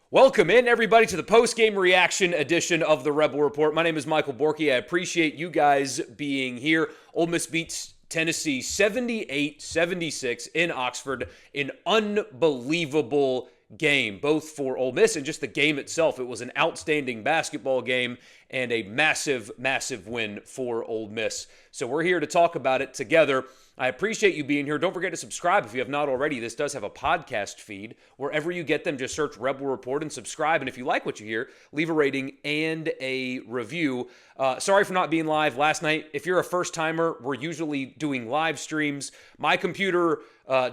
Welcome in, everybody, to the post-game reaction edition of the Rebel Report. My name is Michael Borky. I appreciate you guys being here. Ole Miss beats Tennessee 78-76 in Oxford. An unbelievable game, both for Ole Miss and just the game itself. It was an outstanding basketball game and a massive, massive win for Ole Miss. So we're here to talk about it together. I appreciate you being here. Don't forget to subscribe if you have not already. This does have a podcast feed. Wherever you get them, just search Rebel Report and subscribe. And if you like what you hear, leave a rating and a review. Sorry for not being live last night. If you're a first-timer, we're usually doing live streams. My computer,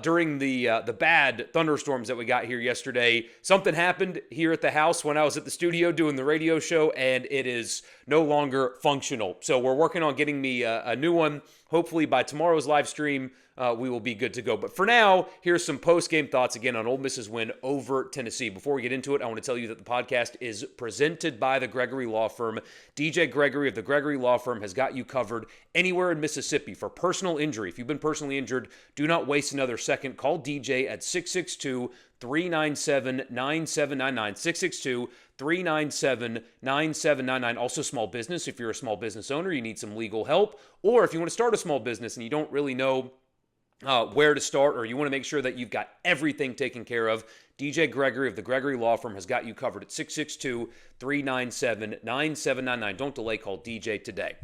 during the bad thunderstorms that we got here yesterday, something happened here at the house when I was at the studio doing the radio show, and it is no longer functional. So we're working on getting me a new one. Hopefully by tomorrow's live stream, we will be good to go. But for now, here's some post-game thoughts again on Ole Miss's win over Tennessee. Before we get into it, I want to tell you that the podcast is presented by the Gregory Law Firm. DJ Gregory of the Gregory Law Firm has got you covered anywhere in Mississippi for personal injury. If you've been personally injured, do not waste another second. Call DJ at 662-397-9799. 662-397-9799. Also small business. If you're a small business owner, you need some legal help. Or if you want to start a small business and you don't really know where to start, or you want to make sure that you've got everything taken care of, DJ Gregory of the Gregory Law Firm has got you covered at 662-397-9799. Don't delay. Call DJ today.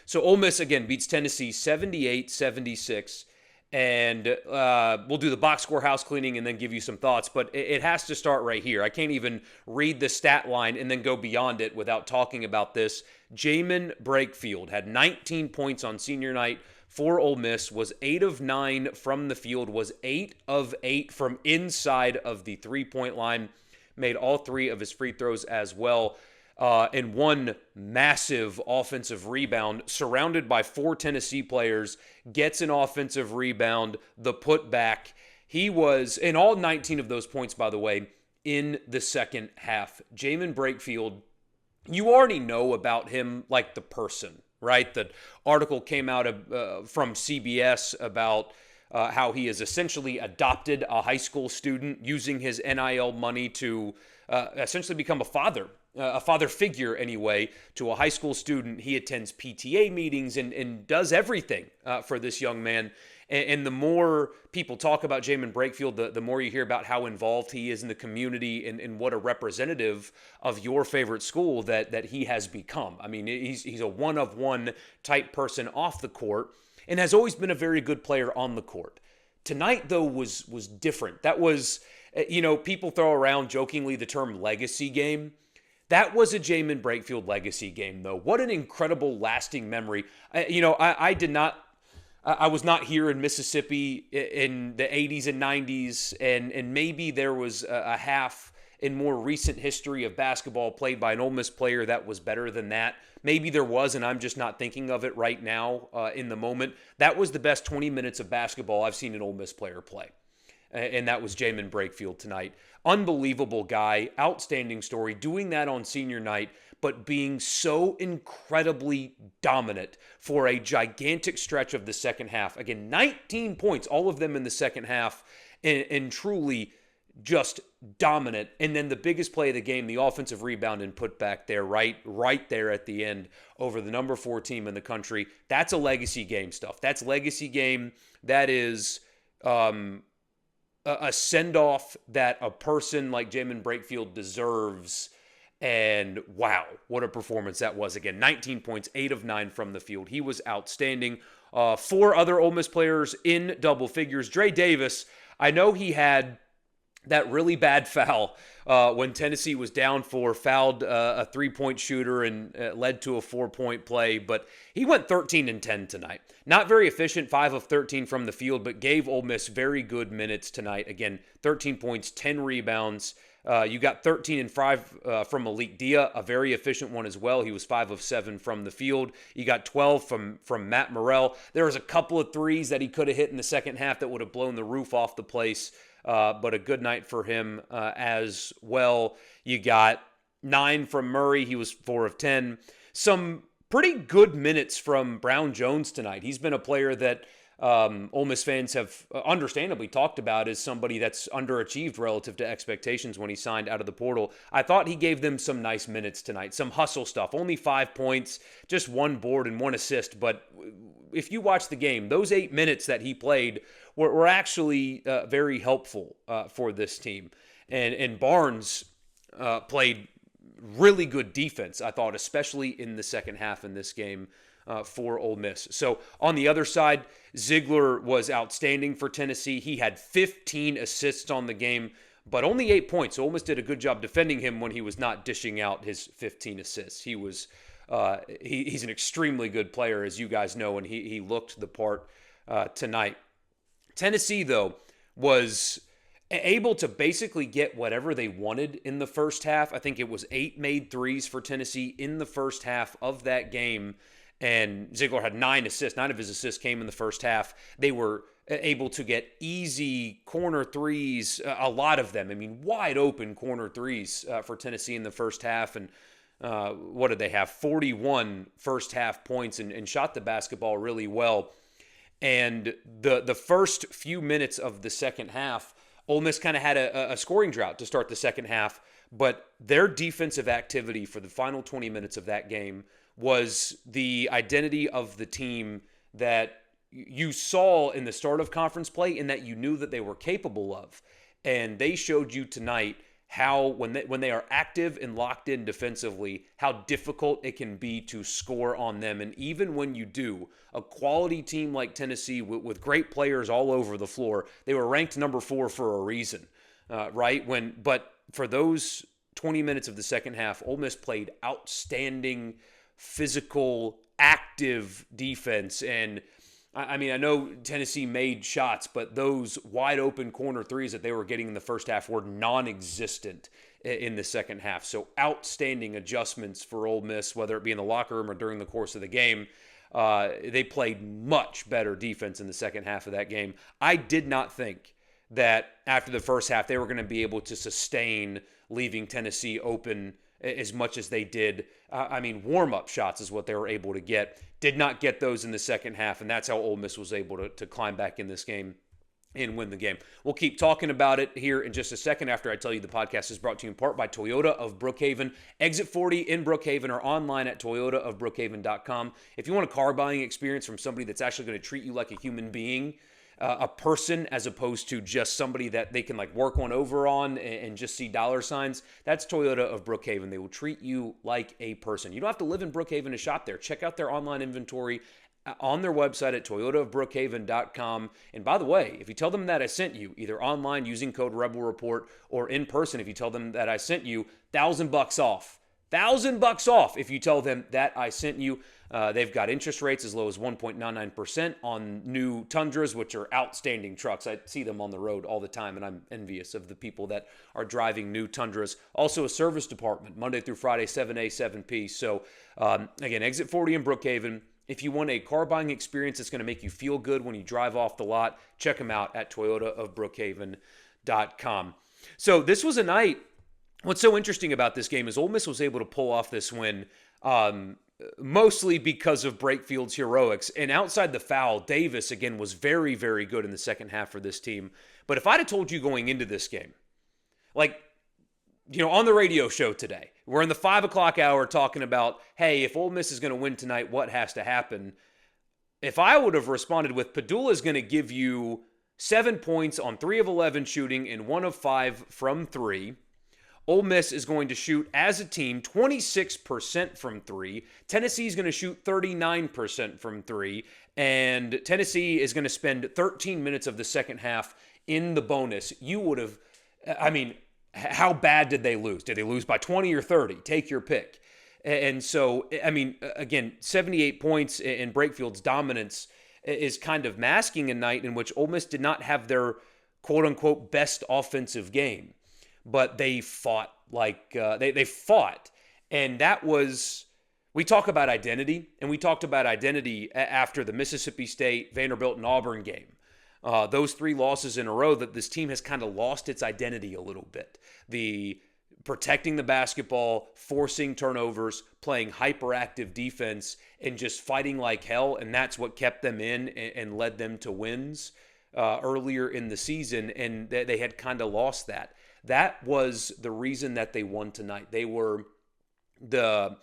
So Ole Miss, again, beats Tennessee 78-76. And we'll do the box score house cleaning and then give you some thoughts. But it has to start right here. I can't even read the stat line and then go beyond it without talking about this. Jamon Brakefield had 19 points on senior night for Ole Miss, was 8 of 9 from the field, was 8 of 8 from inside of the three-point line, made all 3 of his free throws as well. And one massive offensive rebound, surrounded by 4 Tennessee players, gets an offensive rebound, the putback. He was, in all 19 of those points, by the way, in the second half. Jamon Brakefield, you already know about him like the person, right? The article came out from CBS about how he has essentially adopted a high school student using his NIL money to essentially become a father figure anyway, to a high school student. He attends PTA meetings and does everything for this young man. And the more people talk about Jamon Brakefield, the more you hear about how involved he is in the community and what a representative of your favorite school that he has become. I mean, he's a one-of-one type person off the court and has always been a very good player on the court. Tonight, though, was different. That was, people throw around jokingly the term legacy game. That was a Jamon Brakefield legacy game, though. What an incredible, lasting memory. I was not here in Mississippi in the 80s and 90s, and maybe there was a half in more recent history of basketball played by an Ole Miss player that was better than that. Maybe there was, and I'm just not thinking of it right now in the moment. That was the best 20 minutes of basketball I've seen an Ole Miss player play. And that was Jamon Brakefield tonight. Unbelievable guy, outstanding story, doing that on senior night, but being so incredibly dominant for a gigantic stretch of the second half. Again, 19 points, all of them in the second half, and truly just dominant. And then the biggest play of the game, the offensive rebound and putback there, right there at the end over the number 4 team in the country. That's a legacy game stuff. That's legacy game. That is a send-off that a person like Jamon Brakefield deserves. And wow, what a performance that was. Again, 19 points, 8 of 9 from the field. He was outstanding. 4 other Ole Miss players in double figures. Dre Davis, I know he had that really bad foul when Tennessee was down 4, fouled a three-point shooter and led to a 4-point play, but he went 13 and 10 tonight. Not very efficient, 5 of 13 from the field, but gave Ole Miss very good minutes tonight. Again, 13 points, 10 rebounds. You got 13 and 5 from Malik Dia, a very efficient one as well. He was 5 of 7 from the field. You got 12 from Matt Morrell. There was a couple of threes that he could have hit in the second half that would have blown the roof off the place. But a good night for him as well. You got 9 from Murray. He was 4 of 10. Some pretty good minutes from Brown Jones tonight. He's been a player that Ole Miss fans have understandably talked about as somebody that's underachieved relative to expectations when he signed out of the portal. I thought he gave them some nice minutes tonight, some hustle stuff. Only 5 points, just 1 board and 1 assist. But if you watch the game, those 8 minutes that he played were actually very helpful for this team. And Barnes played really good defense, I thought, especially in the second half in this game for Ole Miss. So on the other side, Ziegler was outstanding for Tennessee. He had 15 assists on the game, but only 8 points. So Ole Miss did a good job defending him when he was not dishing out his 15 assists. He was he's an extremely good player, as you guys know, and he looked the part tonight. Tennessee, though, was able to basically get whatever they wanted in the first half. I think it was 8 made threes for Tennessee in the first half of that game, and Ziegler had 9 assists. 9 of his assists came in the first half. They were able to get easy corner threes, a lot of them. I mean, wide open corner threes for Tennessee in the first half, and what did they have? 41 first half points and shot the basketball really well. And the first few minutes of the second half, Ole Miss kind of had a scoring drought to start the second half, but their defensive activity for the final 20 minutes of that game was the identity of the team that you saw in the start of conference play and that you knew that they were capable of. And they showed you tonight how, when they are active and locked in defensively, how difficult it can be to score on them. And even when you do, a quality team like Tennessee with great players all over the floor, they were ranked number 4 for a reason, right? But for those 20 minutes of the second half, Ole Miss played outstanding, physical, active defense. And I mean, I know Tennessee made shots, but those wide open corner threes that they were getting in the first half were non-existent in the second half. So outstanding adjustments for Ole Miss, whether it be in the locker room or during the course of the game. They played much better defense in the second half of that game. I did not think that after the first half they were going to be able to sustain leaving Tennessee open as much as they did. I mean, warm-up shots is what they were able to get. Did not get those in the second half, and that's how Ole Miss was able to climb back in this game and win the game. We'll keep talking about it here in just a second after I tell you the podcast is brought to you in part by Toyota of Brookhaven. Exit 40 in Brookhaven or online at toyotaofbrookhaven.com. If you want a car buying experience from somebody that's actually going to treat you like a human being, a person, as opposed to just somebody that they can like work one over on and just see dollar signs, that's Toyota of Brookhaven. They will treat you like a person. You don't have to live in Brookhaven to shop there. Check out their online inventory on their website at toyotaofbrookhaven.com. And by the way, if you tell them that I sent you, either online using code Rebel Report or in person, if you tell them that I sent you, $1,000 off. $1,000 off if you tell them that I sent you. They've got interest rates as low as 1.99% on new Tundras, which are outstanding trucks. I see them on the road all the time, and I'm envious of the people that are driving new Tundras. Also a service department, Monday through Friday, 7A, 7P. So, again, Exit 40 in Brookhaven. If you want a car buying experience that's going to make you feel good when you drive off the lot, check them out at toyotaofbrookhaven.com. So this was a night. What's so interesting about this game is Ole Miss was able to pull off this win mostly because of Brakefield's heroics. And outside the foul, Davis, again, was very, very good in the second half for this team. But if I'd have told you going into this game, like, you know, on the radio show today, we're in the 5 o'clock hour talking about, hey, if Ole Miss is going to win tonight, what has to happen? If I would have responded with Padula is going to give you 7 points on 3 of 11 shooting and 1 of 5 from 3. Ole Miss is going to shoot, as a team, 26% from 3. Tennessee is going to shoot 39% from 3. And Tennessee is going to spend 13 minutes of the second half in the bonus. You would have, I mean, how bad did they lose? Did they lose by 20 or 30? Take your pick. And so, I mean, again, 78 points in Brakefield's dominance is kind of masking a night in which Ole Miss did not have their quote-unquote best offensive game. But they fought like they fought. And that was, we talk about identity, and we talked about identity after the Mississippi State, Vanderbilt, and Auburn game. Those 3 losses in a row, that this team has kind of lost its identity a little bit. The protecting the basketball, forcing turnovers, playing hyperactive defense, and just fighting like hell. And that's what kept them in and led them to wins earlier in the season. And they had kind of lost that. That was the reason that they won tonight. They were the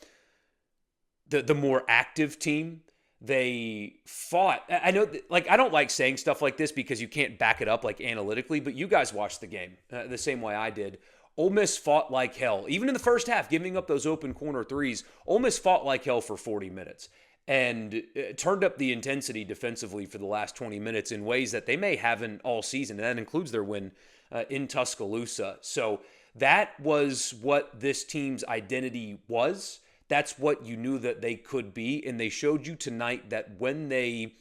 more active team. They fought. I know, like, I don't like saying stuff like this because you can't back it up like analytically, but you guys watched the game the same way I did. Ole Miss fought like hell. Even in the first half, giving up those open corner threes, Ole Miss fought like hell for 40 minutes and turned up the intensity defensively for the last 20 minutes in ways that they may haven't all season, and that includes their win in Tuscaloosa. So that was what this team's identity was. That's what you knew that they could be, and they showed you tonight that when they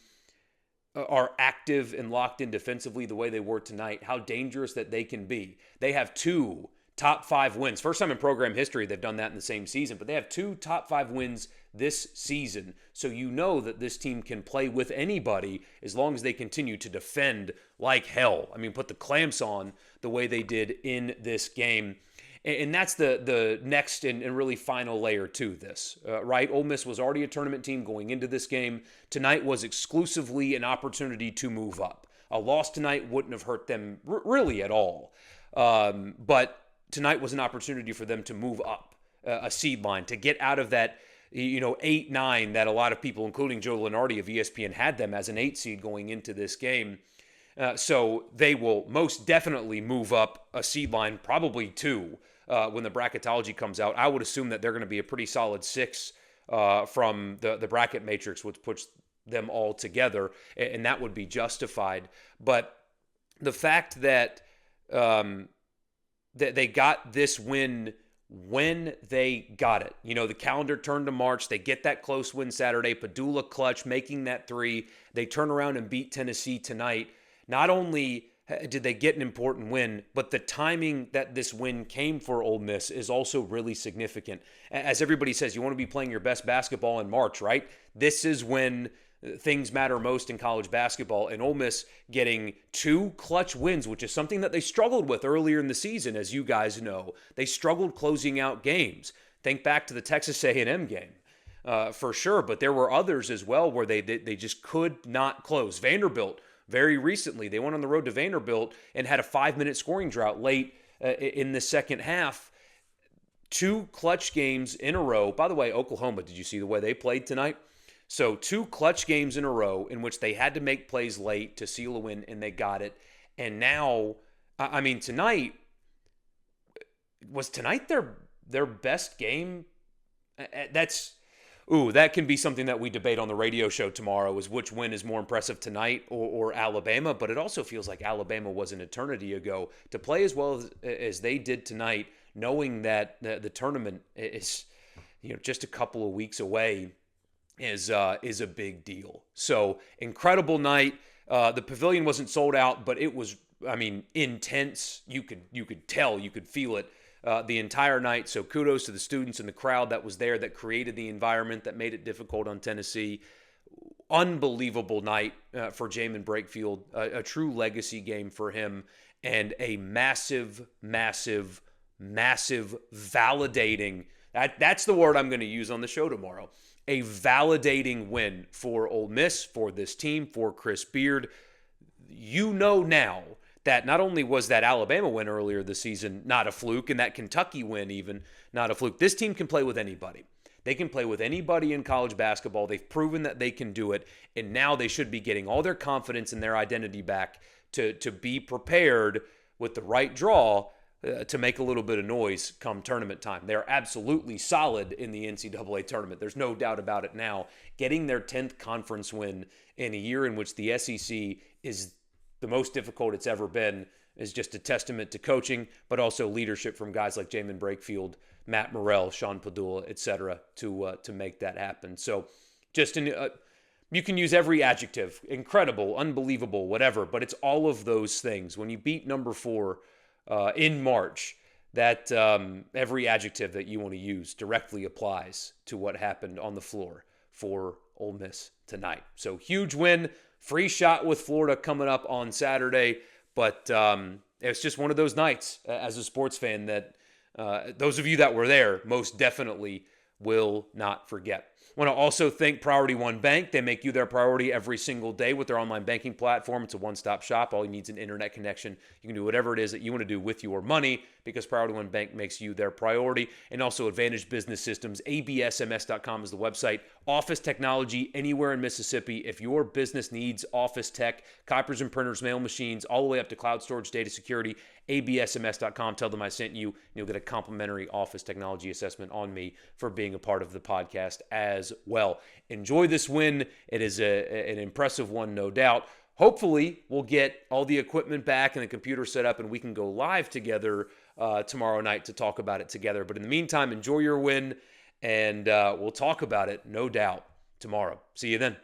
are active and locked in defensively the way they were tonight, how dangerous that they can be. They have 2 top 5 wins. First time in program history they've done that in the same season, but they have 2 top 5 wins this season. So you know that this team can play with anybody as long as they continue to defend like hell. I mean, put the clamps on the way they did in this game. And that's the next and really final layer to this, right? Ole Miss was already a tournament team going into this game. Tonight was exclusively an opportunity to move up. A loss tonight wouldn't have hurt them really at all. But tonight was an opportunity for them to move up a seed line, to get out of that 8-9 that a lot of people, including Joe Lunardi of ESPN, had them as an 8 seed going into this game. So they will most definitely move up a seed line, probably 2 when the bracketology comes out. I would assume that they're going to be a pretty solid 6 from the bracket matrix, which puts them all together, and that would be justified. But the fact that that they got this win when they got it. The calendar turned to March. They get that close win Saturday. Padula clutch, making that 3. They turn around and beat Tennessee tonight. Not only did they get an important win, but the timing that this win came for Ole Miss is also really significant. As everybody says, you want to be playing your best basketball in March, right? This is when things matter most in college basketball, and Ole Miss getting 2 clutch wins, which is something that they struggled with earlier in the season, as you guys know. They struggled closing out games. Think back to the Texas A&M game, for sure, but there were others as well where they just could not close. Vanderbilt, very recently, they went on the road to Vanderbilt and had a 5-minute scoring drought late in the second half. 2 clutch games in a row. By the way, Oklahoma, did you see the way they played tonight? So 2 clutch games in a row in which they had to make plays late to seal a win, and they got it. And now, I mean, tonight their best game? That can be something that we debate on the radio show tomorrow, is which win is more impressive tonight or Alabama. But it also feels like Alabama was an eternity ago. To play as well as they did tonight, knowing that the tournament is just a couple of weeks away, is a big deal. So incredible night. The pavilion wasn't sold out, but it was, intense. You could tell, you could feel it the entire night. So kudos to the students and the crowd that was there, that created the environment that made it difficult on Tennessee. Unbelievable night for Jamon Brakefield, a true legacy game for him, and a massive, massive, massive validating. That's the word I'm going to use on the show tomorrow. A validating win for Ole Miss, for this team, for Chris Beard. Now that not only was that Alabama win earlier this season not a fluke, and that Kentucky win even not a fluke, this team can play with anybody. They can play with anybody in college basketball. They've proven that they can do it, and now they should be getting all their confidence and their identity back to be prepared with the right draw to make a little bit of noise come tournament time. They're absolutely solid in the NCAA tournament. There's no doubt about it now. Getting their 10th conference win in a year in which the SEC is the most difficult it's ever been is just a testament to coaching, but also leadership from guys like Jamon Brakefield, Matt Morrell, Sean Padula, etc., to make that happen. So just you can use every adjective, incredible, unbelievable, whatever, but it's all of those things. When you beat number 4 in March, that every adjective that you want to use directly applies to what happened on the floor for Ole Miss tonight. So huge win, free shot with Florida coming up on Saturday, but it's just one of those nights as a sports fan that those of you that were there most definitely will not forget. I want to also thank Priority One Bank. They make you their priority every single day with their online banking platform. It's a one-stop shop. All you need is an internet connection. You can do whatever it is that you want to do with your money because Priority One Bank makes you their priority. And also Advantage Business Systems. absms.com is the website. Office technology anywhere in Mississippi. If your business needs office tech, copiers and printers, mail machines, all the way up to cloud storage, data security, absms.com. Tell them I sent you, and you'll get a complimentary office technology assessment on me for being a part of the podcast as well. Enjoy this win. It is an impressive one, no doubt. Hopefully, we'll get all the equipment back and the computer set up, and we can go live together tomorrow night to talk about it together. But in the meantime, enjoy your win, and we'll talk about it, no doubt, tomorrow. See you then.